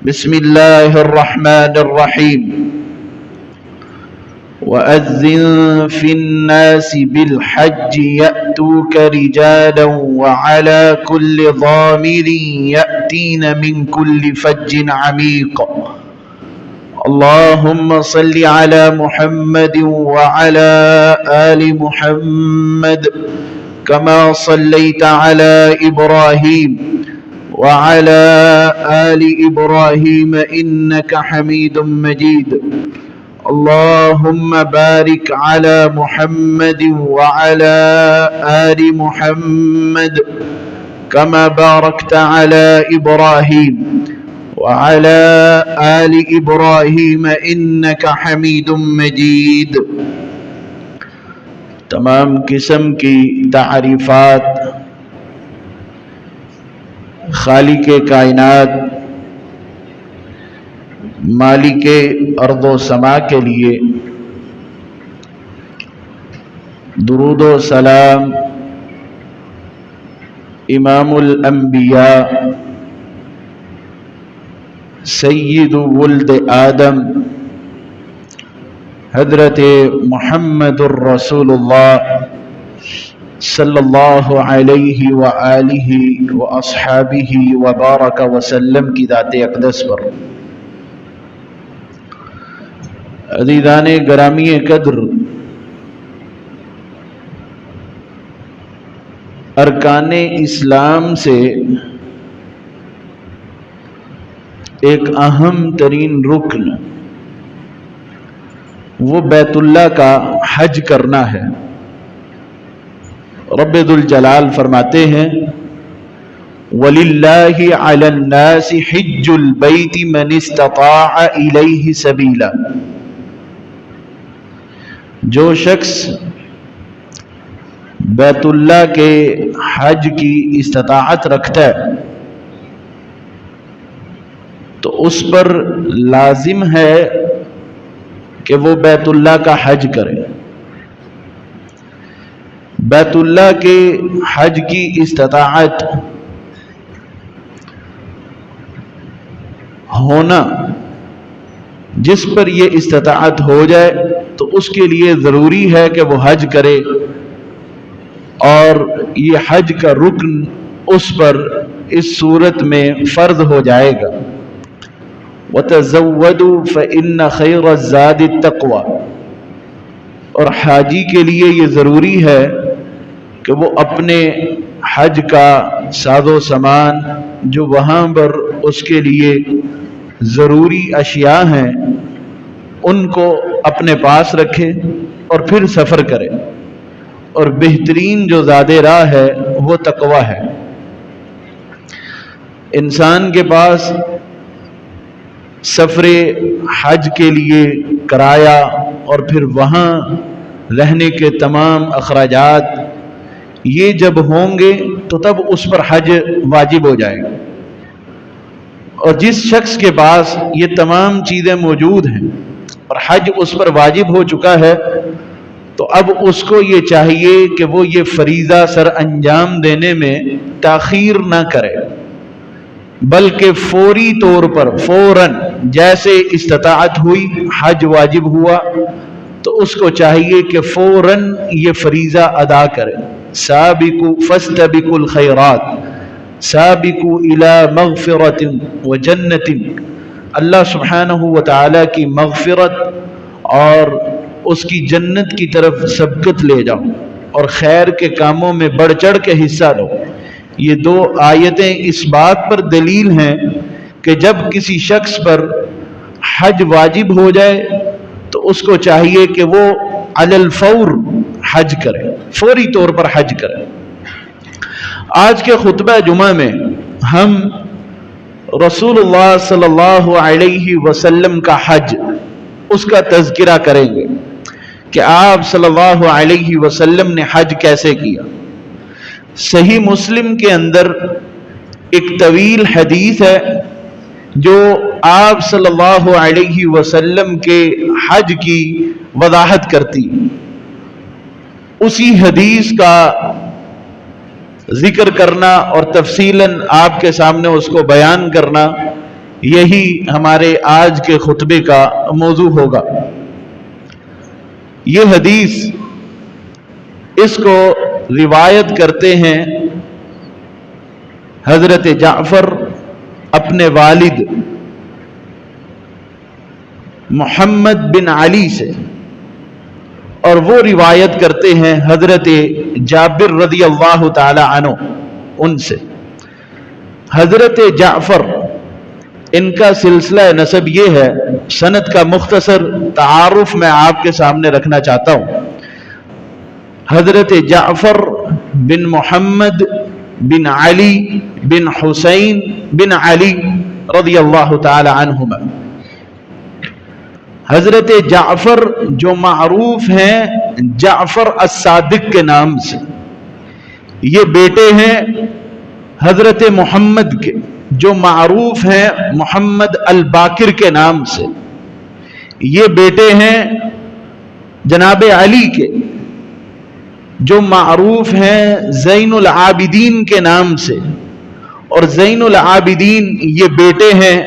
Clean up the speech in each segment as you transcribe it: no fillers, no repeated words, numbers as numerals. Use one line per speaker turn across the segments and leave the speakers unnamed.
بسم الله الرحمن الرحيم وأذن في الناس بالحج يأتوك رجالا وعلى كل ضامر يأتين من كل فج عميق اللهم صل على محمد وعلى آل محمد كما صليت على إبراهيم وعلى آل إبراهيم إنك حميد مجيد اللهم بارك على محمد وعلى آل محمد كما باركت على إبراهيم وعلى آل إبراهيم إنك حميد مجيد۔ تمام قسم کی تعریفات خالق کائنات مالک ارض و سما کے لیے درود و سلام امام الانبیاء سید ولد آدم حضرت محمد الرسول اللہ صلی اللہ علیہ وآلہ واصحابہ وبارک وسلم کی ذات اقدس پر۔ عزیزان گرامی قدر، ارکان اسلام سے ایک اہم ترین رکن وہ بیت اللہ کا حج کرنا ہے۔ رب ذوالجلال فرماتے ہیں وَلِلَّهِ عَلَى النَّاسِ حِجُّ الْبَيْتِ مَنِ اسْتَطَاعَ إِلَيْهِ سَبِيلًا، جو شخص بیت اللہ کے حج کی استطاعت رکھتا ہے تو اس پر لازم ہے کہ وہ بیت اللہ کا حج کرے۔ بیت اللہ کے حج کی استطاعت ہونا، جس پر یہ استطاعت ہو جائے تو اس کے لیے ضروری ہے کہ وہ حج کرے، اور یہ حج کا رکن اس پر اس صورت میں فرض ہو جائے گا۔ وَتَزَوَّدُوا فَإِنَّ خَيْرَ الزَّادِ التَّقْوَى، اور حاجی کے لیے یہ ضروری ہے کہ وہ اپنے حج کا ساز و سامان جو وہاں پر اس کے لیے ضروری اشیاء ہیں ان کو اپنے پاس رکھے اور پھر سفر کرے، اور بہترین جو زاد راہ ہے وہ تقوی ہے۔ انسان کے پاس سفر حج کے لیے کرایہ اور پھر وہاں رہنے کے تمام اخراجات یہ جب ہوں گے تو تب اس پر حج واجب ہو جائے گا، اور جس شخص کے پاس یہ تمام چیزیں موجود ہیں اور حج اس پر واجب ہو چکا ہے تو اب اس کو یہ چاہیے کہ وہ یہ فریضہ سر انجام دینے میں تاخیر نہ کرے، بلکہ فوری طور پر فوراً جیسے استطاعت ہوئی حج واجب ہوا تو اس کو چاہیے کہ فوراً یہ فریضہ ادا کرے۔ سابقوا فاستبقوا الخیرات سابقوا الی مغفرۃ وجنۃ، اللہ سبحانہ وتعالی کی مغفرت اور اس کی جنت کی طرف سبقت لے جاؤ اور خیر کے کاموں میں بڑھ چڑھ کے حصہ لو۔ یہ دو آیتیں اس بات پر دلیل ہیں کہ جب کسی شخص پر حج واجب ہو جائے تو اس کو چاہیے کہ وہ علی الفور حج کرے، فوری طور پر حج کرے۔ آج کے خطبہ جمعہ میں ہم رسول اللہ صلی اللہ علیہ وسلم کا حج، اس کا تذکرہ کریں گے کہ آپ صلی اللہ علیہ وسلم نے حج کیسے کیا۔ صحیح مسلم کے اندر ایک طویل حدیث ہے جو آپ صلی اللہ علیہ وسلم کے حج کی وضاحت کرتی، اسی حدیث کا ذکر کرنا اور تفصیلاً آپ کے سامنے اس کو بیان کرنا یہی ہمارے آج کے خطبے کا موضوع ہوگا۔ یہ حدیث اس کو روایت کرتے ہیں حضرت جعفر اپنے والد محمد بن علی سے، اور وہ روایت کرتے ہیں حضرت جابر رضی اللہ تعالی عنہ ان سے۔ حضرت جعفر ان کا سلسلہ نسب یہ ہے، سند کا مختصر تعارف میں آپ کے سامنے رکھنا چاہتا ہوں۔ حضرت جعفر بن محمد بن علی بن حسین بن علی رضی اللہ تعالی عنہما، حضرت جعفر جو معروف ہیں جعفر الصادق کے نام سے، یہ بیٹے ہیں حضرت محمد کے جو معروف ہیں محمد الباقر کے نام سے، یہ بیٹے ہیں جناب علی کے جو معروف ہیں زین العابدین کے نام سے، اور زین العابدین یہ بیٹے ہیں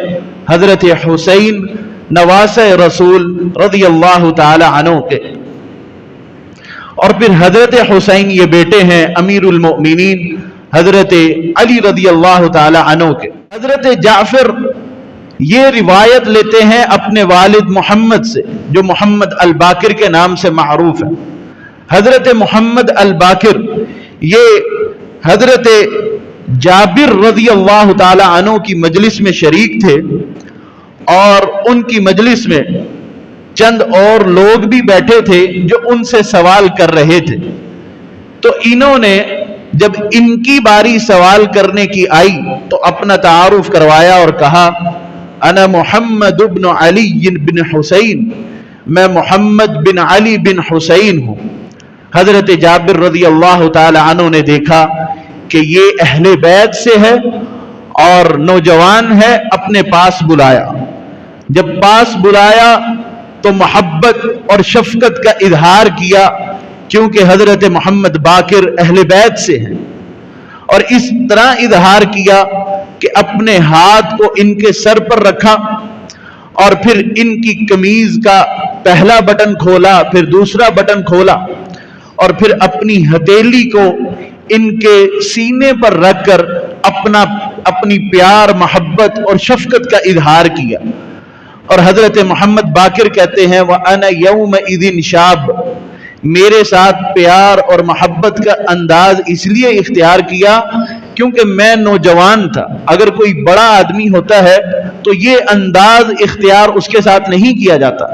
حضرت حسین نواسہ رسول رضی اللہ تعالی عنہ کے، اور پھر حضرت حسین یہ بیٹے ہیں امیر المؤمنین حضرت علی رضی اللہ تعالی عنہ کے۔ حضرت جعفر یہ روایت لیتے ہیں اپنے والد محمد سے جو محمد الباقر کے نام سے معروف ہے۔ حضرت محمد الباقر یہ حضرت جابر رضی اللہ تعالی عنہ کی مجلس میں شریک تھے، اور ان کی مجلس میں چند اور لوگ بھی بیٹھے تھے جو ان سے سوال کر رہے تھے۔ تو انہوں نے جب ان کی باری سوال کرنے کی آئی تو اپنا تعارف کروایا اور کہا انا محمد بن علی بن حسین، میں محمد بن علی بن حسین ہوں۔ حضرت جابر رضی اللہ تعالی عنہ نے دیکھا کہ یہ اہل بیت سے ہے اور نوجوان ہے، اپنے پاس بلایا۔ جب پاس بلایا تو محبت اور شفقت کا اظہار کیا، کیونکہ حضرت محمد باقر اہل بیت سے ہیں، اور اس طرح اظہار کیا کہ اپنے ہاتھ کو ان کے سر پر رکھا، اور پھر ان کی قمیض کا پہلا بٹن کھولا، پھر دوسرا بٹن کھولا، اور پھر اپنی ہتھیلی کو ان کے سینے پر رکھ کر اپنی پیار، محبت اور شفقت کا اظہار کیا۔ اور حضرت محمد باقر کہتے ہیں وَأَنَا يَوْمَئِذٍ شَابٌ، میرے ساتھ پیار اور محبت کا انداز اس لیے اختیار کیا کیونکہ میں نوجوان تھا۔ اگر کوئی بڑا آدمی ہوتا ہے تو یہ انداز اختیار اس کے ساتھ نہیں کیا جاتا،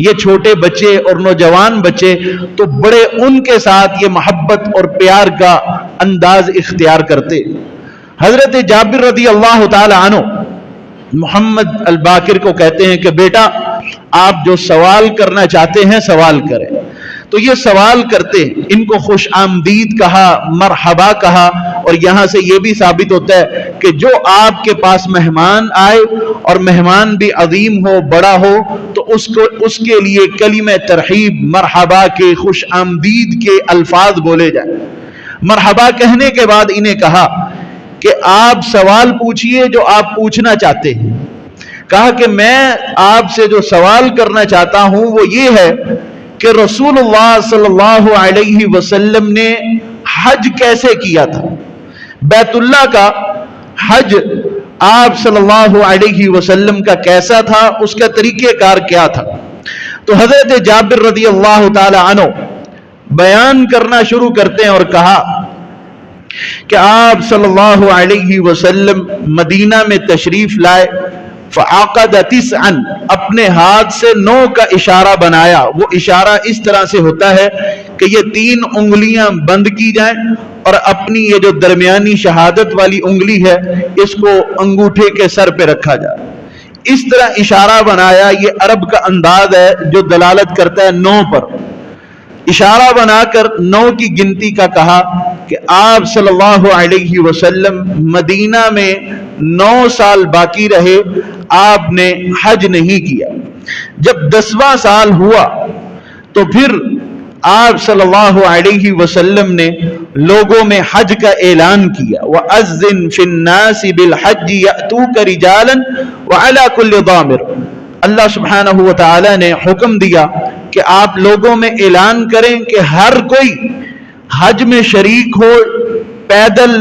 یہ چھوٹے بچے اور نوجوان بچے تو بڑے ان کے ساتھ یہ محبت اور پیار کا انداز اختیار کرتے۔ حضرت جابر رضی اللہ تعالی عنہ محمد الباقر کو کہتے ہیں کہ بیٹا آپ جو سوال کرنا چاہتے ہیں سوال کریں۔ تو یہ سوال کرتے ہیں، ان کو خوش آمدید کہا، مرحبا کہا، اور یہاں سے یہ بھی ثابت ہوتا ہے کہ جو آپ کے پاس مہمان آئے اور مہمان بھی عظیم ہو، بڑا ہو، تو اس کے لیے کلمہ ترحیب مرحبا کے، خوش آمدید کے الفاظ بولے جائیں۔ مرحبا کہنے کے بعد انہیں کہا کہ آپ سوال پوچھئے جو آپ پوچھنا چاہتے ہیں۔ کہا کہ میں آپ سے جو سوال کرنا چاہتا ہوں وہ یہ ہے کہ رسول اللہ صلی اللہ علیہ وسلم نے حج کیسے کیا تھا؟ بیت اللہ کا حج آپ صلی اللہ علیہ وسلم کا کیسا تھا؟ اس کا طریقہ کار کیا تھا؟ تو حضرت جابر رضی اللہ تعالی عنہ بیان کرنا شروع کرتے ہیں اور کہا کہ آپ صلی اللہ علیہ وسلم مدینہ میں تشریف لائے، فعقد 9، اپنے ہاتھ سے 9 کا اشارہ بنایا۔ وہ اشارہ اس طرح سے ہوتا ہے کہ یہ 3 انگلیاں بند کی جائیں اور اپنی یہ جو درمیانی شہادت والی انگلی ہے اس کو انگوٹھے کے سر پہ رکھا جائے۔ اس طرح اشارہ بنایا، یہ عرب کا انداز ہے جو دلالت کرتا ہے 9 پر۔ اشارہ بنا کر 9 کی گنتی کا کہا کہ آپ صلی اللہ علیہ وسلم مدینہ میں 9 سال باقی رہے، آپ نے حج نہیں کیا۔ جب 10واں سال ہوا تو پھر آپ صلی اللہ علیہ وسلم نے لوگوں میں حج کا اعلان کیا، وَأَذِّن فِي النَّاسِ بِالْحَجِّ يَأْتُوكَ رِجَالًا وَعَلَى كُلِّ ضَامِرٍ۔ اللہ سبحانہ و تعالی نے حکم دیا کہ آپ لوگوں میں اعلان کریں کہ ہر کوئی حج میں شریک ہو، پیدل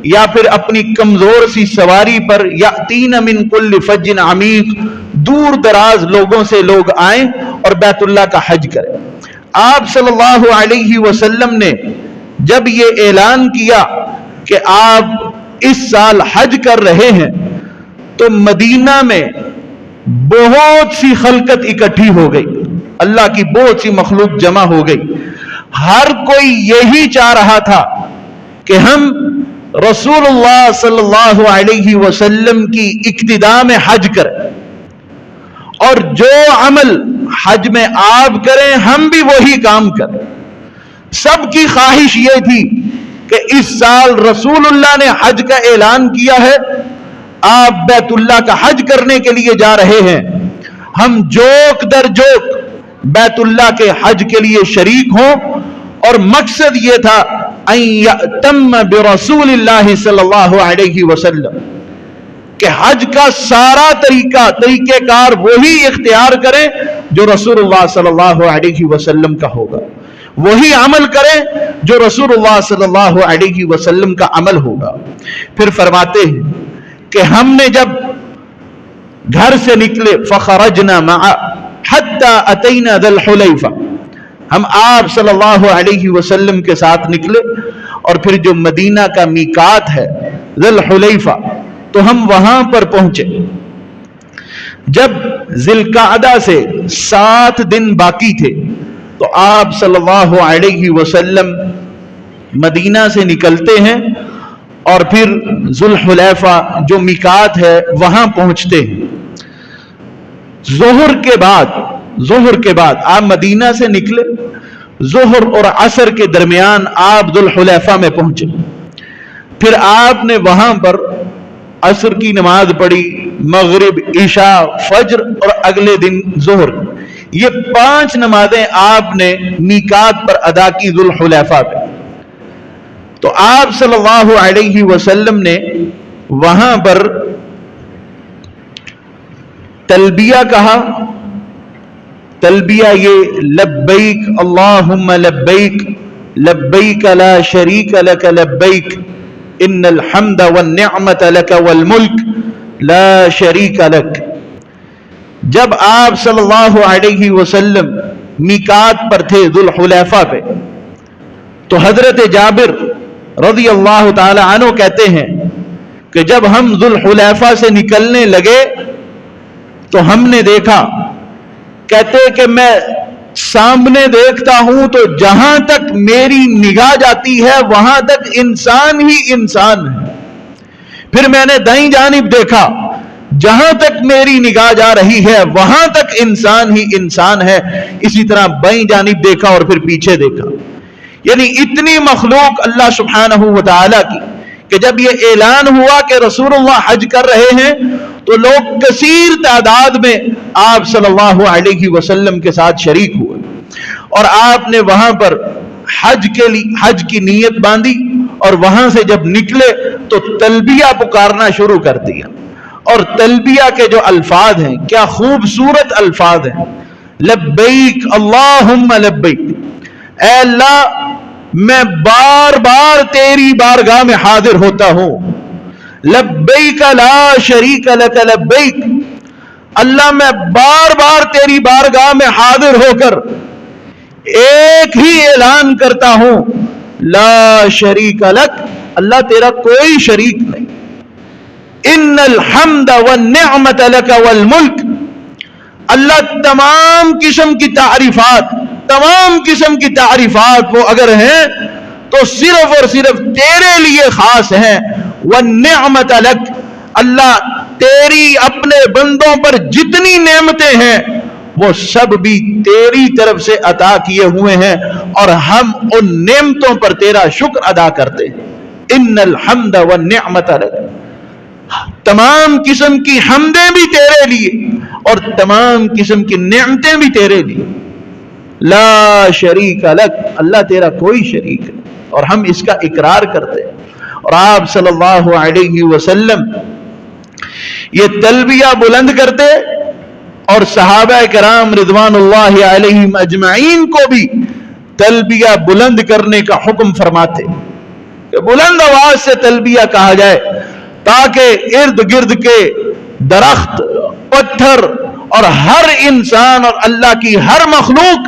یا پھر اپنی کمزور سی سواری پر، یاتین من کل فج عمیق، دور دراز لوگوں سے لوگ آئیں اور بیت اللہ کا حج کریں۔ آپ صلی اللہ علیہ وسلم نے جب یہ اعلان کیا کہ آپ اس سال حج کر رہے ہیں تو مدینہ میں بہت سی خلقت اکٹھی ہو گئی، اللہ کی بہت سی مخلوق جمع ہو گئی۔ ہر کوئی یہی چاہ رہا تھا کہ ہم رسول اللہ صلی اللہ علیہ وسلم کی اقتداء میں حج کریں، اور جو عمل حج میں آپ کریں ہم بھی وہی کام کریں۔ سب کی خواہش یہ تھی کہ اس سال رسول اللہ نے حج کا اعلان کیا ہے، آپ بیت اللہ کا حج کرنے کے لیے جا رہے ہیں، ہم جوک در جوک بیت اللہ کے حج کے لیے شریک ہوں۔ اور مقصد یہ تھا ان یأتم برسول اللہ صلی اللہ علیہ وسلم، کہ حج کا سارا طریقہ کار وہی اختیار کریں جو رسول اللہ صلی اللہ علیہ وسلم کا ہوگا، وہی عمل کریں جو رسول اللہ صلی اللہ علیہ وسلم کا عمل ہوگا۔ پھر فرماتے ہیں کہ ہم نے جب گھر سے نکلے فخرجنا معا حتی اتینا ذی الحلیفہ، ہم آپ صلی اللہ علیہ وسلم کے ساتھ نکلے اور پھر جو مدینہ کا میقات ہے ذی الحلیفہ، تو ہم وہاں پر پہنچے۔ جب ذی القعدہ سے 7 دن باقی تھے تو آپ صلی اللہ علیہ وسلم مدینہ سے نکلتے ہیں اور پھر ذی الحلیفہ جو میقات ہے وہاں پہنچتے ہیں۔ ظہر کے بعد آپ مدینہ سے نکلے، ظہر اور عصر کے درمیان آپ ذی الحلیفہ میں پہنچے، پھر آپ نے وہاں پر عصر کی نماز پڑھی، مغرب، عشاء، فجر اور اگلے دن ظہر، یہ 5 نمازیں آپ نے میقات پر ادا کی ذی الحلیفہ پہ۔ تو آپ صلی اللہ علیہ وسلم نے وہاں پر تلبیہ کہا۔ تلبیہ یہ لبیک اللہم لبیک لبیک لا شریک لک لبیک ان الحمد والنعمت لک والملک لا شریک لک۔ جب آپ صلی اللہ علیہ وسلم میقات پر تھے ذی الحلیفہ پہ، تو حضرت جابر رضی اللہ تعالی عنہ کہتے ہیں کہ جب ہم ذی الحلیفہ سے نکلنے لگے تو ہم نے دیکھا، کہتے کہ میں سامنے دیکھتا ہوں تو جہاں تک میری نگاہ جاتی ہے وہاں تک انسان ہی انسان ہے، پھر میں نے دائیں جانب دیکھا، جہاں تک میری نگاہ جا رہی ہے وہاں تک انسان ہی انسان ہے، اسی طرح بائیں جانب دیکھا اور پھر پیچھے دیکھا۔ یعنی اتنی مخلوق اللہ سبحانہ و تعالی کی کہ جب یہ اعلان ہوا کہ رسول اللہ حج کر رہے ہیں تو لوگ کثیر تعداد میں آپ صلی اللہ علیہ وسلم کے ساتھ شریک ہوئے، اور آپ نے وہاں پر حج کی نیت باندھی، اور وہاں سے جب نکلے تو تلبیہ پکارنا شروع کر دیا۔ اور تلبیہ کے جو الفاظ ہیں کیا خوبصورت الفاظ ہیں، لبیک اللہم لبیک، اے اللہ میں بار بار تیری بارگاہ میں حاضر ہوتا ہوں، لبیک لا شریک لک لبیک، اللہ میں بار بار تیری بارگاہ میں حاضر ہو کر ایک ہی اعلان کرتا ہوں، لا شریک لک، اللہ تیرا کوئی شریک نہیں، ان الحمد والنعمت لک والملک، اللہ تمام قسم کی تعریفات وہ اگر ہیں تو صرف اور صرف تیرے لیے خاص ہیں، والنعمت لک، اللہ تیری اپنے بندوں پر جتنی نعمتیں ہیں وہ سب بھی تیری طرف سے عطا کیے ہوئے ہیں، اور ہم ان نعمتوں پر تیرا شکر ادا کرتے ہیں۔ ان الحمد والنعمت لک، تمام قسم کی حمدیں بھی تیرے لیے اور تمام قسم کی نعمتیں بھی تیرے لیے۔ لا شریک لک، اللہ تیرا کوئی شریک ہے، اور ہم اس کا اقرار کرتے ہیں۔ اور آپ صلی اللہ علیہ وسلم یہ تلبیہ بلند کرتے اور صحابہ کرام رضوان اللہ علیہم اجمعین کو بھی تلبیہ بلند کرنے کا حکم فرماتے کہ بلند آواز سے تلبیہ کہا جائے تاکہ ارد گرد کے درخت، پتھر اور ہر انسان اور اللہ کی ہر مخلوق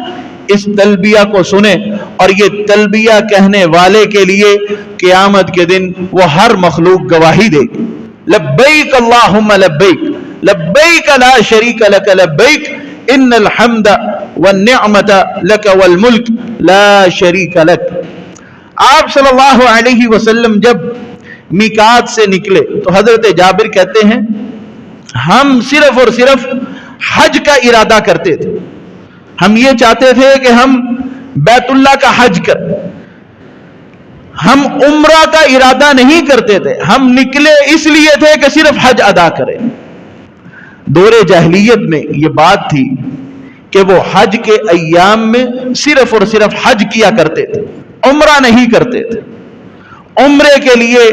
اس تلبیہ کو سنے، اور یہ تلبیہ کہنے والے کے لیے قیامت کے دن وہ ہر مخلوق گواہی دے گی، لبیک اللہم لبیک لبیک لا شریک لک لبیک ان الحمد والنعمت لک والملک لا شریک لک۔ آپ صلی اللہ علیہ وسلم جب میقات سے نکلے تو حضرت جابر کہتے ہیں ہم صرف اور صرف حج کا ارادہ کرتے تھے، ہم یہ چاہتے تھے کہ ہم بیت اللہ کا حج کریں، ہم عمرہ کا ارادہ نہیں کرتے تھے، ہم نکلے اس لیے تھے کہ صرف حج ادا کریں۔ دور جاہلیت میں یہ بات تھی کہ وہ حج کے ایام میں صرف اور صرف حج کیا کرتے تھے، عمرہ نہیں کرتے تھے۔ عمرے کے لیے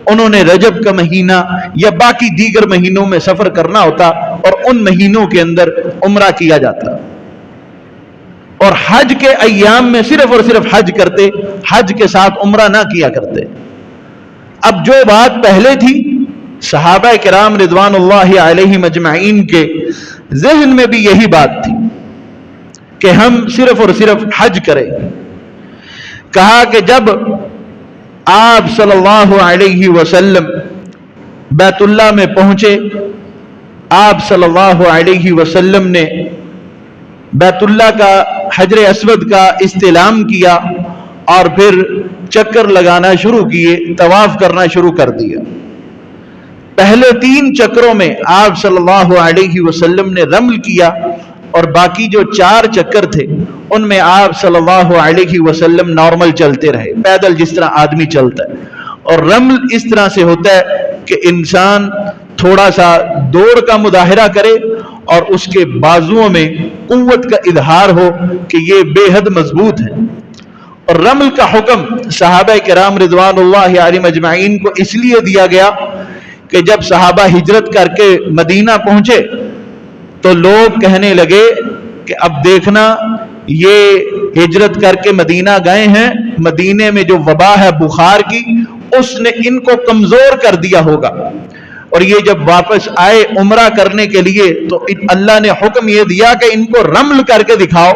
انہوں نے رجب کا مہینہ یا باقی دیگر مہینوں میں سفر کرنا ہوتا اور ان مہینوں کے اندر عمرہ کیا جاتا، اور حج کے ایام میں صرف اور صرف حج کرتے، حج کے ساتھ عمرہ نہ کیا کرتے۔ اب جو بات پہلے تھی صحابہ کرام رضوان اللہ علیہم اجمعین کے ذہن میں بھی یہی بات تھی کہ ہم صرف اور صرف حج کریں۔ کہا کہ جب آپ صلی اللہ علیہ وسلم بیت اللہ میں پہنچے، آپ صلی اللہ علیہ وسلم نے بیت اللہ کا حجر اسود کا استلام کیا اور پھر چکر لگانا شروع کیے، طواف کرنا شروع کر دیا۔ پہلے 3 چکروں میں آپ صلی اللہ علیہ وسلم نے رمل کیا، اور باقی جو 4 چکر تھے ان میں آپ صلی اللہ علیہ وسلم نارمل چلتے رہے، پیدل جس طرح آدمی چلتا ہے۔ اور رمل اس طرح سے ہوتا ہے کہ انسان تھوڑا سا دوڑ کا مظاہرہ کرے اور اس کے بازوؤں میں قوت کا اظہار ہو کہ یہ بے حد مضبوط ہے۔ اور رمل کا حکم صحابہ کرام رضوان اللہ علیہم اجمعین کو اس لیے دیا گیا کہ جب صحابہ ہجرت کر کے مدینہ پہنچے تو لوگ کہنے لگے کہ اب دیکھنا یہ ہجرت کر کے مدینہ گئے ہیں، مدینے میں جو وبا ہے بخار کی اس نے ان کو کمزور کر دیا ہوگا، اور یہ جب واپس آئے عمرہ کرنے کے لیے تو اللہ نے حکم یہ دیا کہ ان کو رمل کر کے دکھاؤ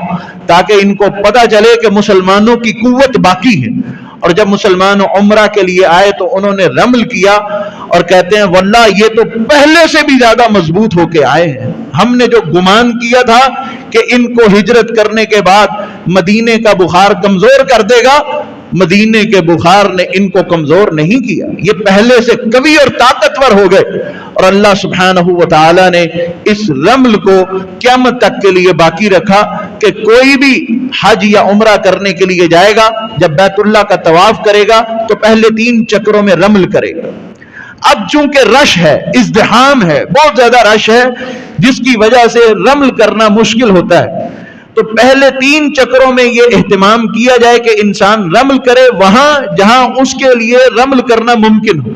تاکہ ان کو پتہ چلے کہ مسلمانوں کی قوت باقی ہے۔ اور جب مسلمان عمرہ کے لیے آئے تو انہوں نے رمل کیا اور کہتے ہیں واللہ یہ تو پہلے سے بھی زیادہ مضبوط ہو کے آئے ہیں، ہم نے جو گمان کیا تھا کہ ان کو ہجرت کرنے کے بعد مدینے کا بخار کمزور کر دے گا، مدینے کے بخار نے ان کو کمزور نہیں کیا، یہ پہلے سے قوی اور طاقتور ہو گئے۔ اور اللہ سبحانہ و تعالی نے اس رمل کو قیامت تک کے لیے باقی رکھا کہ کوئی بھی حج یا عمرہ کرنے کے لیے جائے گا، جب بیت اللہ کا طواف کرے گا تو پہلے 3 چکروں میں رمل کرے گا۔ اب چونکہ رش ہے، ازدحام ہے، بہت زیادہ رش ہے جس کی وجہ سے رمل کرنا مشکل ہوتا ہے، تو پہلے 3 چکروں میں یہ اہتمام کیا جائے کہ انسان رمل کرے وہاں جہاں اس کے لیے رمل کرنا ممکن ہو۔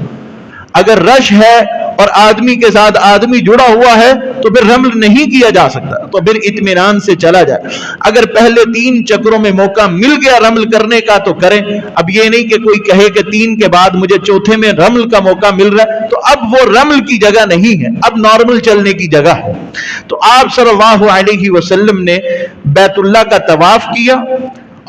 اگر رش ہے اور آدمی کے ساتھ آدمی جڑا ہوا ہے تو پھر رمل نہیں کیا جا سکتا، تو پھر اطمینان سے چلا جائے۔ اگر پہلے 3 چکروں میں موقع مل گیا رمل کرنے کا تو کریں، اب یہ نہیں کہ کوئی کہے کہ 3 کے بعد مجھے چوتھے میں رمل کا موقع مل رہا ہے تو اب وہ رمل کی جگہ نہیں ہے، اب نارمل چلنے کی جگہ ہے۔ تو آپ صلی اللہ علیہ وسلم نے بیت اللہ کا طواف کیا،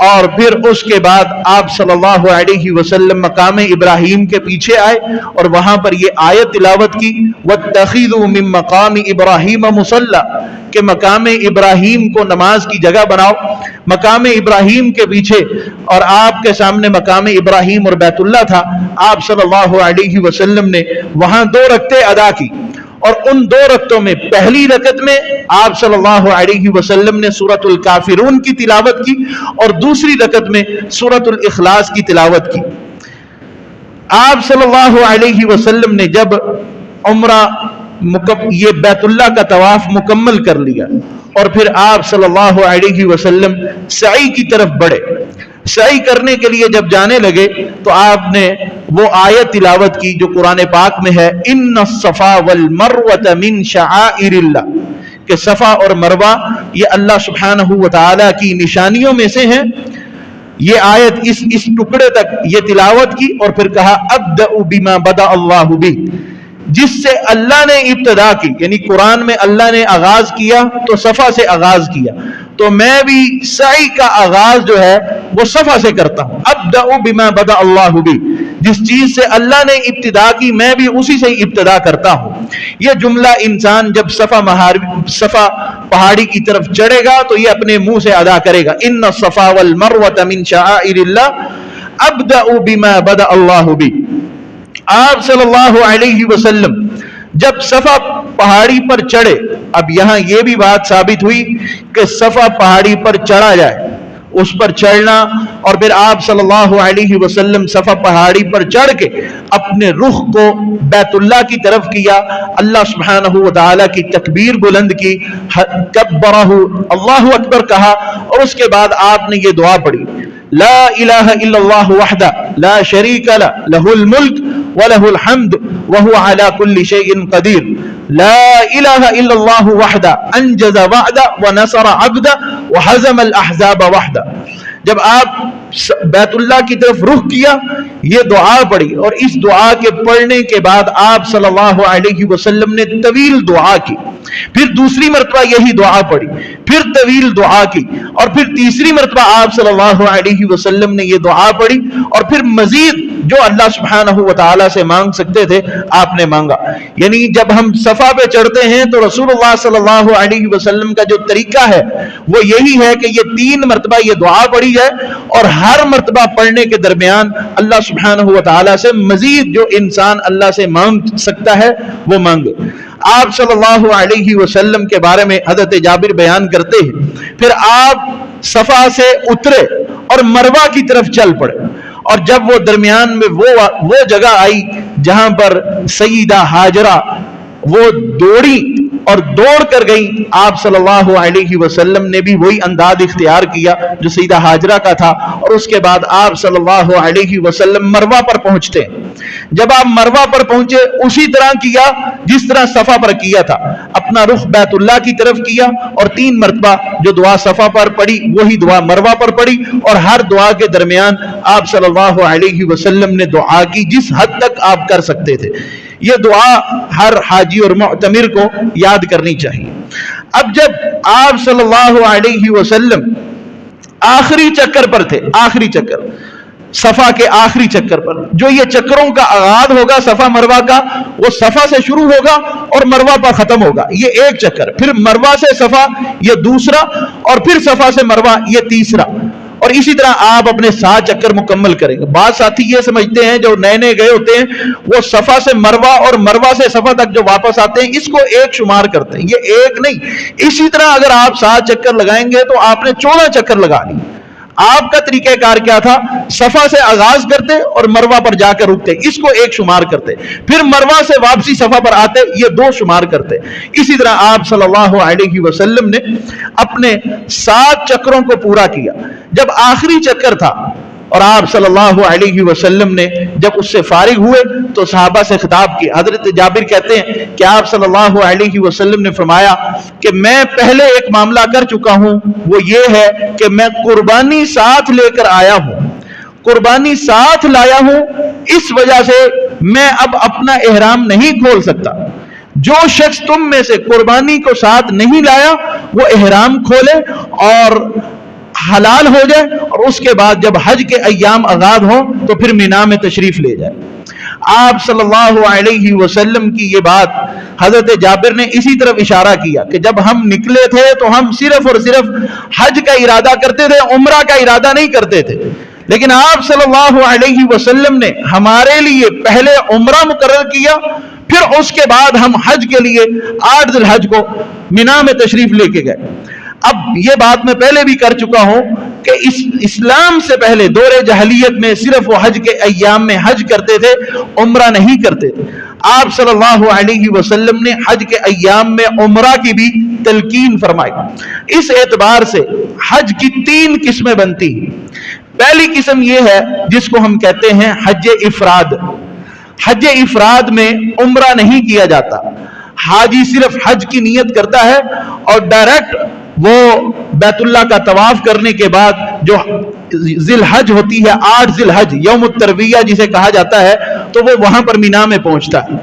اور پھر اس کے بعد آپ صلی اللہ علیہ وسلم مقام ابراہیم کے پیچھے آئے اور وہاں پر یہ آیت تلاوت کی وَاتَّخِذُوا مِن مَّقَامِ إِبْرَاهِيمَ مُصَلًّى، کہ مقام ابراہیم کو نماز کی جگہ بناؤ۔ مقام ابراہیم کے پیچھے اور آپ کے سامنے مقام ابراہیم اور بیت اللہ تھا، آپ صلی اللہ علیہ وسلم نے وہاں 2 رکعتیں ادا کی، اور ان 2 رکعتوں میں پہلی رکعت میں آپ صلی اللہ علیہ وسلم نے سورۃ الکافرون کی تلاوت کی، اور دوسری رکعت میں سورۃ الاخلاص کی تلاوت کی۔ آپ صلی اللہ علیہ وسلم نے جب عمرہ یہ بیت اللہ کا طواف مکمل کر لیا اور پھر آپ صلی اللہ علیہ وسلم سعی کی طرف بڑھے. سعی کرنے کے لیے جب جانے لگے تو آپ نے وہ آیت تلاوت کی جو قرآن پاک میں ہے ان الصفا والمروۃ من شعائر اللہ، کہ صفا اور مروہ یہ اللہ سبحانہ و تعالی کی نشانیوں میں سے ہیں. یہ آیت اس ٹکڑے تک یہ تلاوت کی اور پھر کہا ابدأ بما بدأ اللہ بہ، جس سے اللہ نے ابتدا کی، یعنی قرآن میں اللہ نے آغاز کیا تو صفا سے آغاز کیا، تو میں بھی سعی کا آغاز جو ہے وہ صفا سے کرتا ہوں. ابدأ بما بدأ اللہ بہ، جس چیز سے اللہ نے ابتدا کی میں بھی اسی سے ابتدا کرتا ہوں. یہ جملہ انسان جب صفا پہاڑی کی طرف چڑھے گا تو یہ اپنے منہ سے ادا کرے گا ان الصفا والمروۃ من شعائر اللہ ابدأ بما بدأ اللہ بہ. آپ صلی اللہ علیہ وسلم جب صفا پہاڑی پر چڑھے، اب یہاں یہ بھی بات ثابت ہوئی کہ صفا پہاڑی پر چڑھا جائے، اس پر چڑھنا اور پھر آپ صلی اللہ علیہ وسلم صفا پہاڑی پر چڑھ کے اپنے رخ کو بیت اللہ کی طرف کیا، اللہ سبحانہ و تعالی کی تکبیر بلند کی، کبرہ اللہ اکبر کہا، اور اس کے بعد آپ نے یہ دعا پڑھی لا الہ الا اللہ وحدہ لا شریک لہ لہ الملک وَلَهُ الْحَمْدُ وَهُوَ عَلَى كُلِّ شَيْءٍ قَدِيرٌ لَا إِلَهَ إِلَّا اللَّهُ وَحْدَهُ أَنْجَزَ وَعْدَهُ وَنَصَرَ عَبْدَهُ وَهَزَمَ الْأَحْزَابَ وَحْدَهُ. جب آپ بیت اللہ کی طرف رخ کیا، یہ دعا پڑھی، اور اس دعا کے پڑھنے کے بعد آپ صلی اللہ علیہ وسلم نے طویل دعا کی، پھر دوسری مرتبہ یہی دعا پڑھی، پھر طویل دعا کی، اور پھر تیسری مرتبہ آپ صلی اللہ علیہ وسلم نے یہ دعا پڑھی، اور پھر مزید جو اللہ سبحانہ و تعالیٰ سے مانگ سکتے تھے آپ نے مانگا. یعنی جب ہم صفا پہ چڑھتے ہیں تو رسول اللہ صلی اللہ علیہ وسلم کا جو طریقہ ہے وہ یہی ہے کہ یہ 3 مرتبہ یہ دعا پڑھی جائے، اور ہر مرتبہ پڑھنے کے درمیان اللہ سبحانہ و تعالیٰ سے مزید جو انسان اللہ سے مانگ سکتا ہے وہ مانگے. آپ صلی اللہ علیہ وسلم کے بارے میں حضرت جابر بیان کرتے ہیں پھر آپ صفا سے اترے اور مروہ کی طرف چل پڑے، اور جب وہ درمیان میں وہ جگہ آئی جہاں پر سیدہ ہاجرہ وہ دوڑی اور دوڑ کر گئی، آپ صلی اللہ علیہ وسلم نے بھی وہی انداز اختیار کیا جو سیدہ ہاجرہ کا تھا، اور اس کے بعد آپ صلی اللہ علیہ وسلم مروہ پر پہنچتے ہیں. جب آپ مروہ پر پہنچے اسی طرح کیا جس طرح صفا پر کیا تھا، اپنا رخ بیت اللہ کی طرف کیا، اور 3 مرتبہ جو دعا صفا پر پڑھی وہی دعا مروہ پر پڑھی، اور ہر دعا کے درمیان آپ صلی اللہ علیہ وسلم نے دعا کی جس حد تک آپ کر سکتے تھے. یہ دعا ہر حاجی اور معتمر کو یاد کرنی چاہیے. اب جب آپ صلی اللہ علیہ وسلم آخری چکر پر تھے، آخری چکر صفا کے آخری چکر پر، جو یہ چکروں کا آغاز ہوگا صفا مروہ کا وہ صفا سے شروع ہوگا اور مروہ پر ختم ہوگا، یہ ایک چکر، پھر مروہ سے صفا یہ دوسرا، اور پھر صفا سے مروہ یہ تیسرا، اور اسی طرح آپ اپنے 7 چکر مکمل کریں گے. بعض ساتھی یہ سمجھتے ہیں جو نئے نئے گئے ہوتے ہیں وہ صفا سے مروہ اور مروہ سے صفا تک جو واپس آتے ہیں اس کو ایک شمار کرتے ہیں، یہ ایک نہیں. اسی طرح اگر آپ 7 چکر لگائیں گے تو آپ نے 14 چکر لگا لی. آپ کا طریقہ کار کیا تھا؟ صفا سے آغاز کرتے اور مروہ پر جا کر رکتے، اس کو ایک شمار کرتے، پھر مروہ سے واپسی صفا پر آتے، یہ 2 شمار کرتے. اسی طرح آپ صلی اللہ علیہ وسلم نے اپنے 7 چکروں کو پورا کیا. جب آخری چکر تھا اور آپ صلی اللہ علیہ وسلم نے جب اس سے فارغ ہوئے تو صحابہ سے خطاب کیا. حضرت جابر کہتے ہیں کہ آپ صلی اللہ علیہ وسلم نے فرمایا کہ میں پہلے ایک معاملہ کر چکا ہوں، وہ یہ ہے کہ میں قربانی ساتھ لے کر آیا ہوں، قربانی ساتھ لایا ہوں، اس وجہ سے میں اب اپنا احرام نہیں کھول سکتا. جو شخص تم میں سے قربانی کو ساتھ نہیں لایا وہ احرام کھولے اور حلال ہو جائے، اور اس کے بعد جب حج کے ایام آغاز ہوں تو پھر مینا میں تشریف لے جائے. آپ صلی اللہ علیہ وسلم کی یہ بات حضرت جابر نے اسی طرف اشارہ کیا کہ جب ہم نکلے تھے تو ہم صرف اور صرف حج کا ارادہ کرتے تھے، عمرہ کا ارادہ نہیں کرتے تھے، لیکن آپ صلی اللہ علیہ وسلم نے ہمارے لیے پہلے عمرہ مقرر کیا، پھر اس کے بعد ہم حج کے لیے 8 ذی الحج کو مینا میں تشریف لے کے گئے. اب یہ بات میں پہلے بھی کر چکا ہوں کہ اسلام سے پہلے دور جاہلیت میں صرف وہ حج کے ایام میں حج کرتے تھے، عمرہ نہیں کرتے تھے. آپ صلی اللہ علیہ وسلم نے حج کے ایام میں عمرہ کی بھی تلقین فرمائی۔ اس اعتبار سے حج کی 3 قسمیں بنتی ہیں۔ پہلی قسم یہ ہے جس کو ہم کہتے ہیں حج افراد۔ حج افراد میں عمرہ نہیں کیا جاتا، حاجی صرف حج کی نیت کرتا ہے اور ڈائریکٹ وہ بیت اللہ کا طواف کرنے کے بعد جو ذی الحج ہوتی ہے، 8 ذی الحج یوم الترویہ جسے کہا جاتا ہے، تو وہ وہاں پر مینا میں پہنچتا ہے۔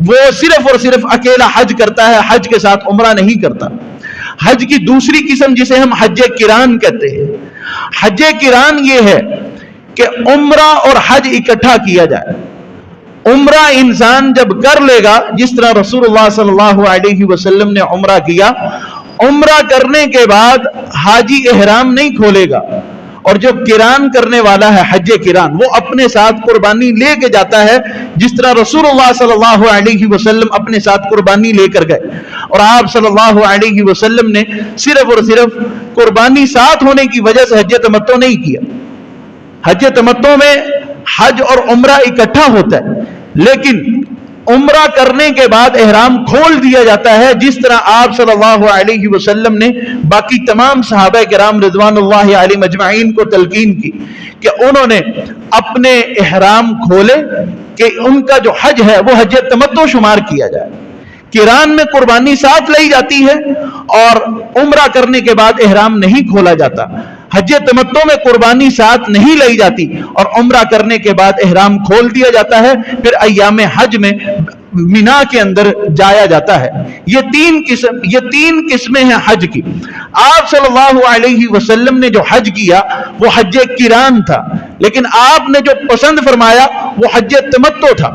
وہ صرف اور صرف اکیلا حج کرتا ہے، حج کے ساتھ عمرہ نہیں کرتا۔ حج کی دوسری قسم جسے ہم حج قران کہتے ہیں، حج قران یہ ہے کہ عمرہ اور حج اکٹھا کیا جائے۔ عمرہ انسان جب کر لے گا، جس طرح رسول اللہ صلی اللہ علیہ وسلم نے عمرہ کیا، عمرہ کرنے کے بعد حاجی احرام نہیں کھولے گا، اور جو قران کرنے والا ہے حج قران، وہ اپنے ساتھ قربانی لے کے جاتا ہے، جس طرح رسول اللہ صلی اللہ علیہ وسلم اپنے ساتھ قربانی لے کر گئے۔ اور آپ صلی اللہ علیہ وسلم نے صرف اور صرف قربانی ساتھ ہونے کی وجہ سے حج تمتع نہیں کیا۔ حج تمتع میں حج اور عمرہ اکٹھا ہوتا ہے، لیکن عمرہ کرنے کے بعد احرام کھول دیا جاتا ہے، جس طرح آپ صلی اللہ علیہ وسلم نے باقی تمام صحابہ کرام رضوان اللہ علیہم اجمعین کو تلقین کی کہ انہوں نے اپنے احرام کھولے کہ ان کا جو حج ہے وہ حج تمتع شمار کیا جائے۔ قران میں قربانی ساتھ لی جاتی ہے اور عمرہ کرنے کے بعد احرام نہیں کھولا جاتا۔ حج تمتع میں قربانی ساتھ نہیں لی جاتی اور عمرہ کرنے کے بعد احرام کھول دیا جاتا ہے، پھر ایام حج میں مینا کے اندر جایا جاتا ہے۔ یہ تین قسمیں ہیں حج کی۔ آپ صلی اللہ علیہ وسلم نے جو حج کیا وہ حج قران تھا، لیکن آپ نے جو پسند فرمایا وہ حج تمتع تھا۔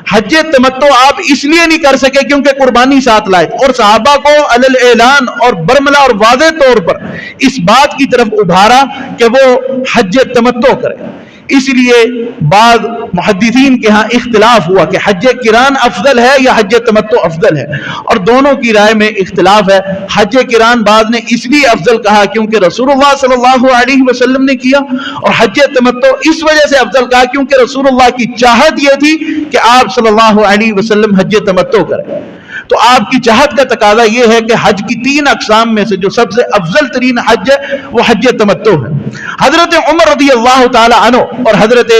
حج تمتع آپ اس لیے نہیں کر سکے کیونکہ قربانی ساتھ لائے، اور صحابہ کو علی الاعلان اور برملا اور واضح طور پر اس بات کی طرف ابھارا کہ وہ حج تمتع کرے۔ اس لیے بعض محدثین کے ہاں اختلاف ہوا کہ حج قران افضل ہے یا حج تمتع افضل ہے، اور دونوں کی رائے میں اختلاف ہے۔ حج قران بعض نے اس لیے افضل کہا کیونکہ رسول اللہ صلی اللہ علیہ وسلم نے کیا، اور حج تمتع اس وجہ سے افضل کہا کیونکہ رسول اللہ کی چاہت یہ تھی کہ آپ صلی اللہ علیہ وسلم حج تمتع کریں۔ تو آپ کی چاہت کا تقاضا یہ ہے کہ حج کی 3 اقسام میں سے جو سب سے افضل ترین حج ہے وہ حج تمتع ہے۔ حضرت عمر رضی اللہ تعالی عنہ اور حضرت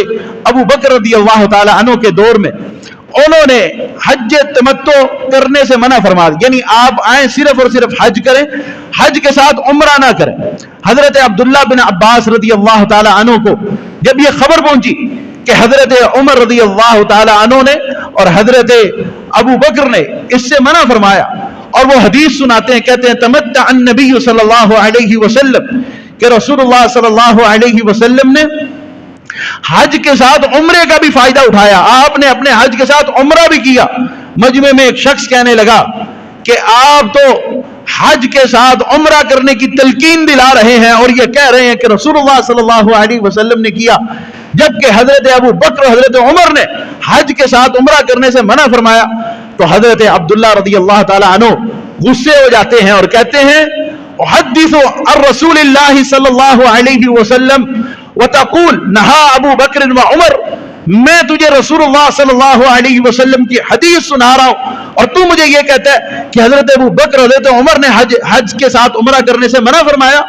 ابو بکر رضی اللہ تعالی عنہ کے دور میں انہوں نے حج تمتع کرنے سے منع فرما دیا، یعنی آپ آئیں صرف اور صرف حج کریں، حج کے ساتھ عمرہ نہ کریں۔ حضرت عبداللہ بن عباس رضی اللہ تعالی عنہ کو جب یہ خبر پہنچی کہ حضرت عمر رضی اللہ تعالی عنہ نے اور حضرت ابو بکر نے اس سے منع فرمایا، اور وہ حدیث سناتے ہیں، کہتے ہیں تمتع النبی صلی اللہ علیہ وسلم، کہ رسول اللہ صلی اللہ علیہ وسلم نے حج کے ساتھ عمرے کا بھی فائدہ اٹھایا، آپ نے اپنے حج کے ساتھ عمرہ بھی کیا۔ مجمع میں ایک شخص کہنے لگا کہ آپ تو حج کے ساتھ عمرہ کرنے کی تلقین دلا رہے ہیں اور یہ کہہ رہے ہیں کہ رسول اللہ صلی اللہ علیہ وسلم نے کیا، جبکہ حضرت ابو بکر اور حضرت عمر نے حج کے ساتھ عمرہ کرنے سے منع فرمایا۔ تو حضرت عبداللہ رضی اللہ تعالی عنہ غصے ہو جاتے ہیں اور کہتے ہیں احدث عن رسول اللہ صلی اللہ علیہ وسلم وتقول نہا ابو بکر و عمر، میں تجھے رسول اللہ صلی اللہ علیہ وسلم کی حدیث سنا رہا ہوں اور تو مجھے یہ کہتا ہے کہ حضرت ابو بکر حضرت عمر نے حج کے ساتھ عمرہ کرنے سے منع فرمایا۔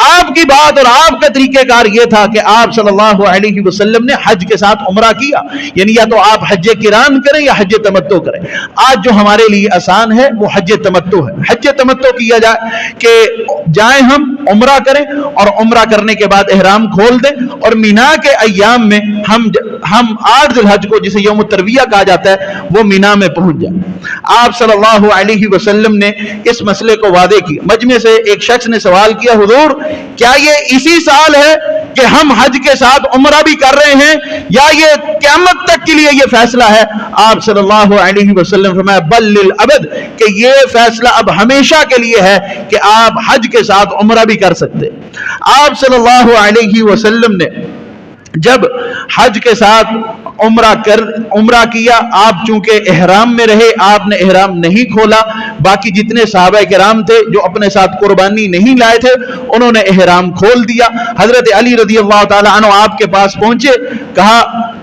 آپ کی بات اور آپ کا طریقہ کار یہ تھا کہ آپ صلی اللہ علیہ وسلم نے حج کے ساتھ عمرہ کیا، یعنی یا تو آپ حج قران کریں یا حج تمتع کریں۔ آج جو ہمارے لیے آسان ہے وہ حج تمتع ہے۔ حج تمتع کیا جائے کہ جائیں ہم عمرہ کریں اور عمرہ کرنے کے بعد احرام کھول دیں اور مینا کے ایام میں ہم 8 ذی الحج کو جسے یوم الترویہ کہا جاتا ہے وہ مینا میں پہنچ جائیں۔ آپ صلی اللہ علیہ وسلم نے اس مسئلے کو واضح کیا۔ مجمع سے ایک شخص نے سوال کیا حضور کیا یہ اسی سال ہے کہ ہم حج کے ساتھ عمرہ بھی کر رہے ہیں یا یہ قیامت تک کے لیے یہ فیصلہ ہے؟ آپ صلی اللہ علیہ وسلم فرمایا بل للابد، کہ یہ فیصلہ اب ہمیشہ کے لیے ہے کہ آپ حج کے ساتھ عمرہ بھی کر سکتے۔ آپ صلی اللہ علیہ وسلم نے جب حج کے ساتھ عمرہ کیا، آپ چونکہ احرام میں رہے، آپ نے احرام نہیں کھولا۔ باقی جتنے صحابہ کرام تھے جو اپنے ساتھ قربانی نہیں لائے تھے انہوں نے احرام کھول دیا۔ حضرت علی رضی اللہ تعالی عنہ آپ کے پاس پہنچے، کہا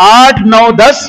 8, 9, 10,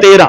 13,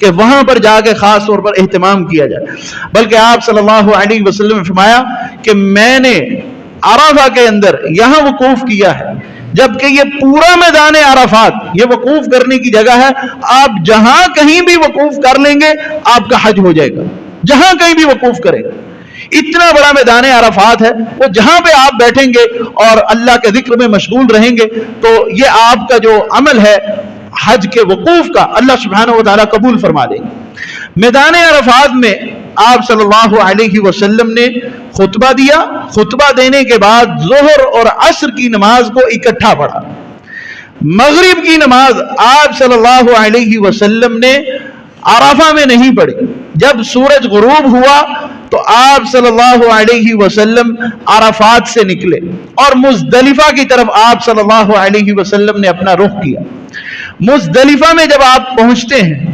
کہ وہاں پر جا کے خاص طور پر اہتمام کیا جائے، بلکہ آپ صلی اللہ علیہ وسلم نے فرمایا کہ میں نے عرفہ کے اندر یہاں وقوف کیا ہے، جبکہ یہ پورا میدان عرفات یہ وقوف کرنے کی جگہ ہے، آپ جہاں کہیں بھی وقوف کر لیں گے آپ کا حج ہو جائے گا، جہاں کہیں بھی وقوف کریں گے۔ اتنا بڑا میدان عرفات ہے، وہ جہاں پہ آپ بیٹھیں گے اور اللہ کے ذکر میں مشغول رہیں گے تو یہ آپ کا جو عمل ہے حج کے وقوف کا اللہ سبحانہ و تعالیٰ قبول فرما دیں گے۔ میدان عرفات میں آپ صلی اللہ علیہ وسلم نے خطبہ دیا، خطبہ دینے کے بعد ظہر اور عصر کی نماز کو اکٹھا پڑھا۔ مغرب کی نماز آپ صلی اللہ علیہ وسلم نے عرفہ میں نہیں پڑھی، جب سورج غروب ہوا تو آپ صلی اللہ علیہ وسلم عرفات سے نکلے اور مزدلفہ کی طرف آپ صلی اللہ علیہ وسلم نے اپنا رخ کیا۔ مزدلفہ میں جب آپ پہنچتے ہیں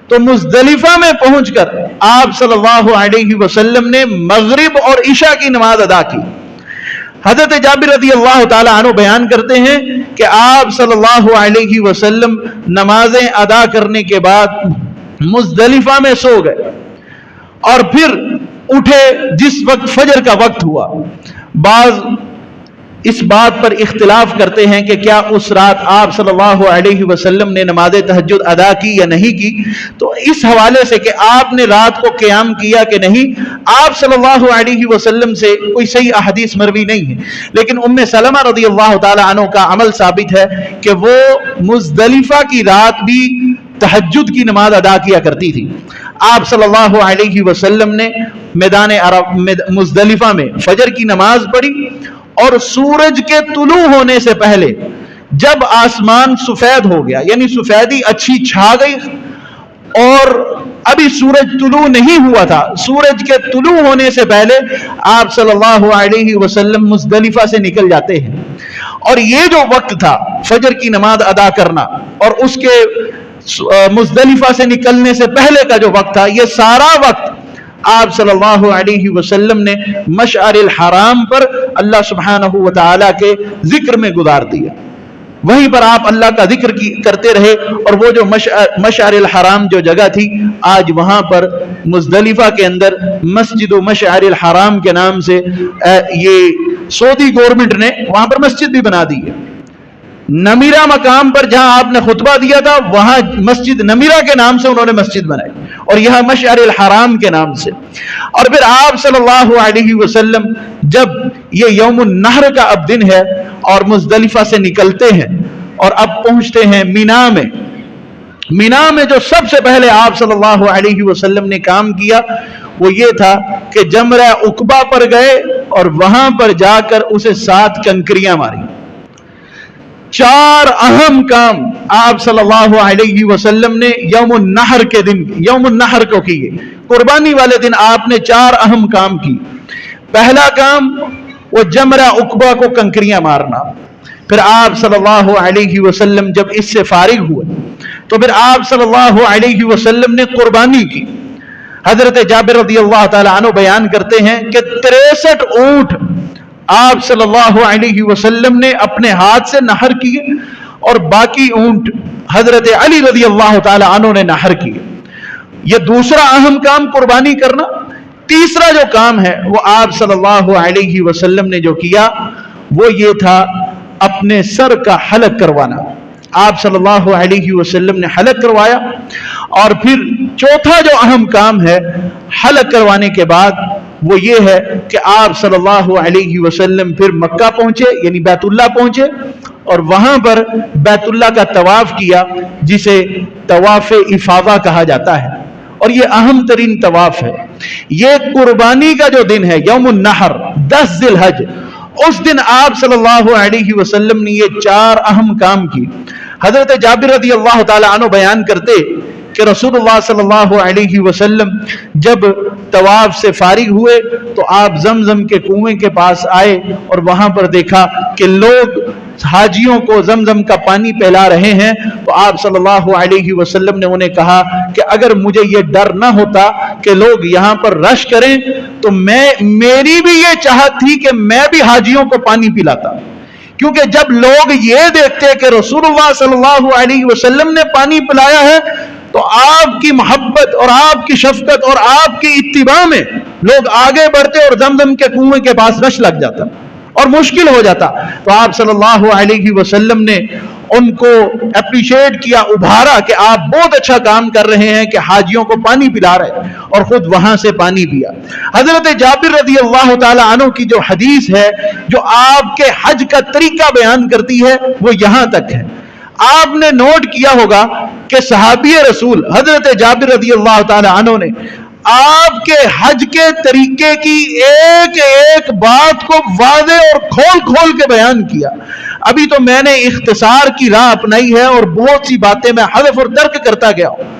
تو مزدلفہ میں پہنچ کر آپ صلی اللہ علیہ وسلم نے مغرب اور عشاء کی نماز ادا کی۔ حضرت جابر رضی اللہ تعالی عنہ بیان کرتے ہیں کہ آپ صلی اللہ علیہ وسلم نمازیں ادا کرنے کے بعد مزدلفہ میں سو گئے اور پھر اٹھے جس وقت فجر کا وقت ہوا۔ بعض اس بات پر اختلاف کرتے ہیں کہ کیا اس رات آپ صلی اللہ علیہ وسلم نے نماز تہجد ادا کی یا نہیں کی، تو اس حوالے سے کہ آپ نے رات کو قیام کیا کہ نہیں، آپ صلی اللہ علیہ وسلم سے کوئی صحیح احادیث مروی نہیں ہے، لیکن ام سلمہ رضی اللہ تعالی عنہ کا عمل ثابت ہے کہ وہ مزدلفہ کی رات بھی تہجد کی نماز ادا کیا کرتی تھی۔ آپ صلی اللہ علیہ وسلم نے میدان مزدلفہ میں فجر کی نماز پڑھی اور سورج کے طلوع ہونے سے پہلے جب آسمان سفید ہو گیا، یعنی سفیدی اچھی چھا گئی اور ابھی سورج طلوع نہیں ہوا تھا، سورج کے طلوع ہونے سے پہلے آپ صلی اللہ علیہ وسلم مزدلفہ سے نکل جاتے ہیں۔ اور یہ جو وقت تھا فجر کی نماز ادا کرنا اور اس کے مزدلفہ سے نکلنے سے پہلے کا جو وقت تھا، یہ سارا وقت آپ صلی اللہ علیہ وسلم نے مشعر الحرام پر اللہ سبحانہ و تعالیٰ کے ذکر میں گزار دیا۔ وہیں پر آپ اللہ کا ذکر کرتے رہے، اور وہ جو مشعر الحرام جو جگہ تھی، آج وہاں پر مزدلفہ کے اندر مسجد و مشعر الحرام کے نام سے یہ سعودی گورنمنٹ نے وہاں پر مسجد بھی بنا دی ہے۔ نمیرہ مقام پر جہاں آپ نے خطبہ دیا تھا وہاں مسجد نمیرہ کے نام سے انہوں نے مسجد بنائی، اور یہاں مشعر الحرام کے نام سے۔ اور پھر آپ صلی اللہ علیہ وسلم جب یہ یوم النحر کا اب دن ہے اور مزدلفہ سے نکلتے ہیں اور اب پہنچتے ہیں مینا میں، مینا میں جو سب سے پہلے آپ صلی اللہ علیہ وسلم نے کام کیا وہ یہ تھا کہ جمرہ عقبہ پر گئے اور وہاں پر جا کر اسے 7 کنکریاں ماری۔ 4 اہم کام آپ صلی اللہ علیہ وسلم نے یوم النحر کے دن، یوم النحر کو کیے، قربانی والے دن آپ نے 4 اہم کام کی۔ پہلا کام وہ جمرہ عقبہ کو کنکریاں مارنا۔ پھر آپ صلی اللہ علیہ وسلم جب اس سے فارغ ہوئے تو پھر آپ صلی اللہ علیہ وسلم نے قربانی کی۔ حضرت جابر رضی اللہ تعالی عنہ بیان کرتے ہیں کہ 63 اونٹ آپ صلی اللہ علیہ وسلم نے اپنے ہاتھ سے نحر کیے اور باقی اونٹ حضرت علی رضی اللہ تعالی عنہ نے نحر کیے۔ یہ دوسرا اہم کام قربانی کرنا۔ تیسرا جو کام ہے وہ آپ صلی اللہ علیہ وسلم نے جو کیا وہ یہ تھا اپنے سر کا حلق کروانا۔ آپ صلی اللہ علیہ وسلم نے حلق کروایا، اور پھر چوتھا جو اہم کام ہے حلق کروانے کے بعد وہ یہ ہے کہ آپ صلی اللہ علیہ وسلم پھر مکہ پہنچے، یعنی بیت اللہ پہنچے، اور وہاں پر بیت اللہ کا طواف کیا جسے طواف افاضہ کہا جاتا ہے، اور یہ اہم ترین طواف ہے۔ یہ قربانی کا جو دن ہے یوم النحر 10 ذی الحج، اس دن آپ صلی اللہ علیہ وسلم نے یہ 4 اہم کام کی۔ حضرت جابر رضی اللہ تعالی عنہ بیان کرتے کہ رسول اللہ صلی اللہ علیہ وسلم جب طواف سے فارغ ہوئے تو آپ زمزم کے کنویں کے پاس آئے اور وہاں پر دیکھا کہ لوگ حاجیوں کو زمزم کا پانی پلا رہے ہیں، تو آپ صلی اللہ علیہ وسلم نے انہیں کہا کہ اگر مجھے یہ ڈر نہ ہوتا کہ لوگ یہاں پر رش کریں تو میری بھی یہ چاہت تھی کہ میں بھی حاجیوں کو پانی پلاتا، کیونکہ جب لوگ یہ دیکھتے کہ رسول اللہ صلی اللہ علیہ وسلم نے پانی پلایا ہے تو آپ کی محبت اور آپ کی شفقت اور آپ کی اتباع میں لوگ آگے بڑھتے اور زمزم کے کنویں کے پاس رش لگ جاتا اور مشکل ہو جاتا. تو آپ صلی اللہ علیہ وسلم نے ان کو اپریشیٹ کیا, ابھارا کہ آپ بہت اچھا کام کر رہے ہیں کہ حاجیوں کو پانی پلا رہے ہیں, اور خود وہاں سے پانی پیا. حضرت جابر رضی اللہ تعالی عنہ کی جو حدیث ہے جو آپ کے حج کا طریقہ بیان کرتی ہے وہ یہاں تک ہے. آپ نے نوٹ کیا ہوگا کہ صحابی رسول حضرت جابر رضی اللہ تعالی عنہ نے آپ کے حج کے طریقے کی ایک ایک بات کو واضح اور کھول کھول کے بیان کیا. ابھی تو میں نے اختصار کی راہ اپنائی ہے اور بہت سی باتیں میں حذف اور ترک کرتا گیا ہوں.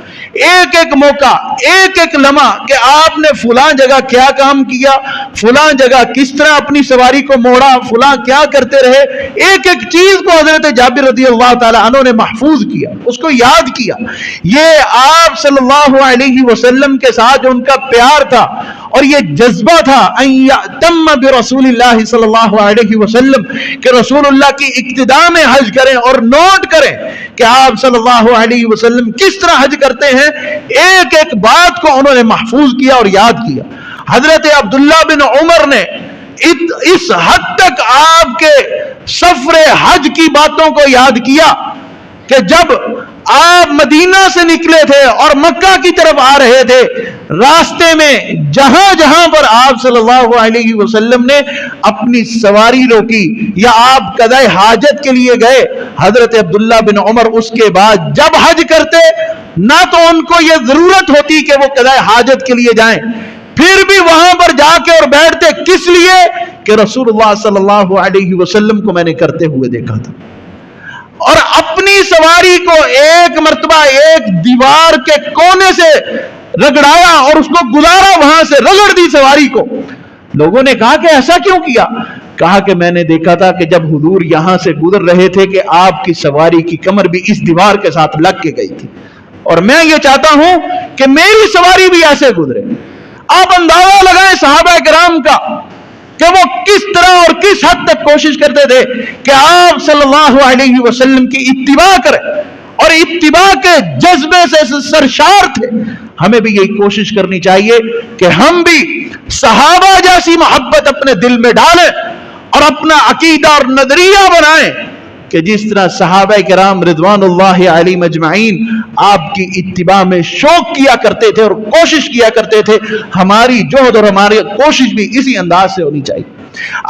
ایک ایک موقع, ایک ایک لمحہ کہ آپ نے فلاں جگہ کیا کام کیا, فلاں جگہ کس طرح اپنی سواری کو موڑا, فلاں کیا کرتے رہے, ایک ایک چیز کو حضرت جابر رضی اللہ تعالی عنہ نے محفوظ کیا, اس کو یاد کیا. یہ آپ صلی اللہ علیہ وسلم کے ساتھ جو ان کا پیار تھا اور یہ جذبہ تھا ان یأتم برسول اللہ صلی اللہ علیہ وسلم کہ رسول اللہ کی اقتداء میں حج کریں اور نوٹ کریں کہ آپ صلی اللہ علیہ وسلم کس طرح حج کرتے ہیں, ایک ایک بات کو انہوں نے محفوظ کیا اور یاد کیا. حضرت عبداللہ بن عمر نے اس حد تک آپ کے سفر حج کی باتوں کو یاد کیا کہ جب آپ مدینہ سے نکلے تھے اور مکہ کی طرف آ رہے تھے, راستے میں جہاں جہاں پر آپ صلی اللہ علیہ وسلم نے اپنی سواری روکی یا آپ قضاء حاجت کے لیے گئے, حضرت عبداللہ بن عمر اس کے بعد جب حج کرتے نہ تو ان کو یہ ضرورت ہوتی کہ وہ قضاء حاجت کے لیے جائیں, پھر بھی وہاں پر جا کے اور بیٹھتے. کس لیے؟ کہ رسول اللہ صلی اللہ علیہ وسلم کو میں نے کرتے ہوئے دیکھا تھا. اور اپنی سواری کو ایک مرتبہ ایک دیوار کے کونے سے رگڑایا اور اس کو گزارا, وہاں سے رگڑ دی سواری کو. لوگوں نے کہا کہ ایسا کیوں کیا؟ کہا کہ میں نے دیکھا تھا کہ جب حضور یہاں سے گزر رہے تھے کہ آپ کی سواری کی کمر بھی اس دیوار کے ساتھ لگ کے گئی تھی, اور میں یہ چاہتا ہوں کہ میری سواری بھی ایسے گزرے. آپ اندازہ لگائیں صحابہ کرام کا کہ وہ کس طرح اور کس حد تک کوشش کرتے تھے کہ آپ صلی اللہ علیہ وسلم کی اتباع کریں, اور اتباع کے جذبے سے سرشار تھے. ہمیں بھی یہی کوشش کرنی چاہیے کہ ہم بھی صحابہ جیسی محبت اپنے دل میں ڈالیں اور اپنا عقیدہ اور نظریہ بنائیں کہ جس طرح صحابہ کرام رضوان اللہ علیہم اجمعین آپ کی اتباع میں شوق کیا کرتے تھے اور کوشش کیا کرتے تھے, ہماری جہد اور ہماری کوشش بھی اسی انداز سے ہونی چاہیے.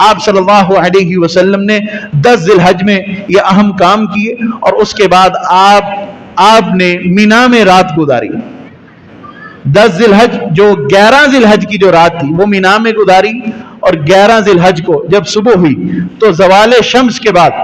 آپ صلی اللہ علیہ وسلم نے 10 ذی الحج میں یہ اہم کام کیے, اور اس کے بعد آپ نے مینا میں رات گزاری. 10 ذی الحج جو 11 ذی الحج کی جو رات تھی وہ مینا میں گزاری, اور 11 ذی الحج کو جب صبح ہوئی تو زوال شمس کے بعد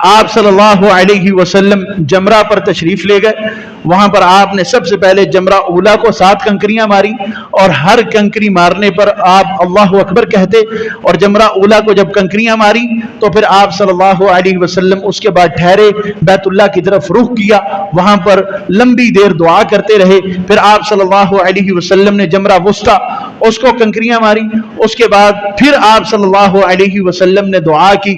آپ صلی اللہ علیہ وسلم جمرہ پر تشریف لے گئے. وہاں پر آپ نے سب سے پہلے جمرہ اولا کو 7 کنکریاں ماری, اور ہر کنکری مارنے پر آپ اللہ اکبر کہتے, اور جمرہ اولا کو جب کنکریاں ماری تو پھر آپ صلی اللہ علیہ وسلم اس کے بعد ٹھہرے, بیت اللہ کی طرف رخ کیا, وہاں پر لمبی دیر دعا کرتے رہے. پھر آپ صلی اللہ علیہ وسلم نے جمرہ وسطیٰ اس کو کنکریاں ماری, اس کے بعد پھر آپ صلی اللہ علیہ وسلم نے دعا کی,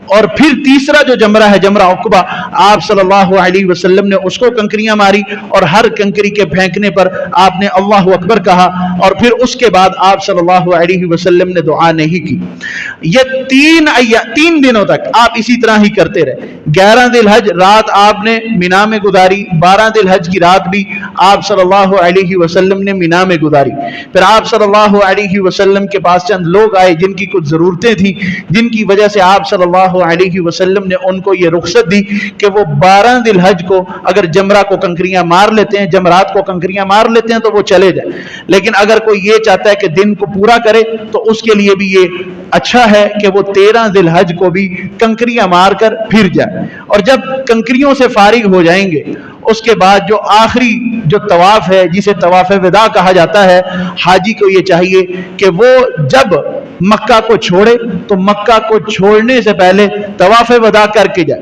اور پھر تیسرا جو جمرہ ہے جمرہ عقبہ, آپ صلی اللہ علیہ وسلم نے اس کو کنکریاں ماری, اور ہر کنکری کے پھینکنے پر آپ نے اللہ اکبر کہا, اور پھر اس کے بعد آپ صلی اللہ علیہ وسلم نے دعا نہیں کی. یہ 3 دنوں تک آپ اسی طرح ہی کرتے رہے. 11 ذی الحج رات آپ نے مینا میں گزاری, 12 ذی الحج کی رات بھی آپ صلی اللہ علیہ وسلم نے مینا میں گزاری. پھر آپ صلی اللہ علیہ وسلم کے پاس چند لوگ آئے جن کی کچھ ضرورتیں تھیں, جن کی وجہ سے آپ صلی اللہ علیہ وسلم نے ان کو یہ رخصت دی کہ وہ 12 ذی الحج کو اگر جمرہ کو کنکریاں مار لیتے ہیں, جمرات کو کنکریاں مار لیتے ہیں تو وہ چلے جائیں, لیکن اگر کوئی یہ چاہتا ہے کہ دن کو پورا کرے تو اس کے لیے بھی یہ اچھا ہے کہ وہ 13 ذی الحج کو بھی کنکریاں مار کر پھر جائے. اور جب کنکریوں سے فارغ ہو جائیں گے اس کے بعد جو آخری جو طواف ہے جسے طواف وداع کہا جاتا ہے, حاجی کو یہ چاہیے کہ وہ جب مکہ کو چھوڑے تو مکہ کو چھوڑنے سے پہلے طواف وداع کر کے جائے.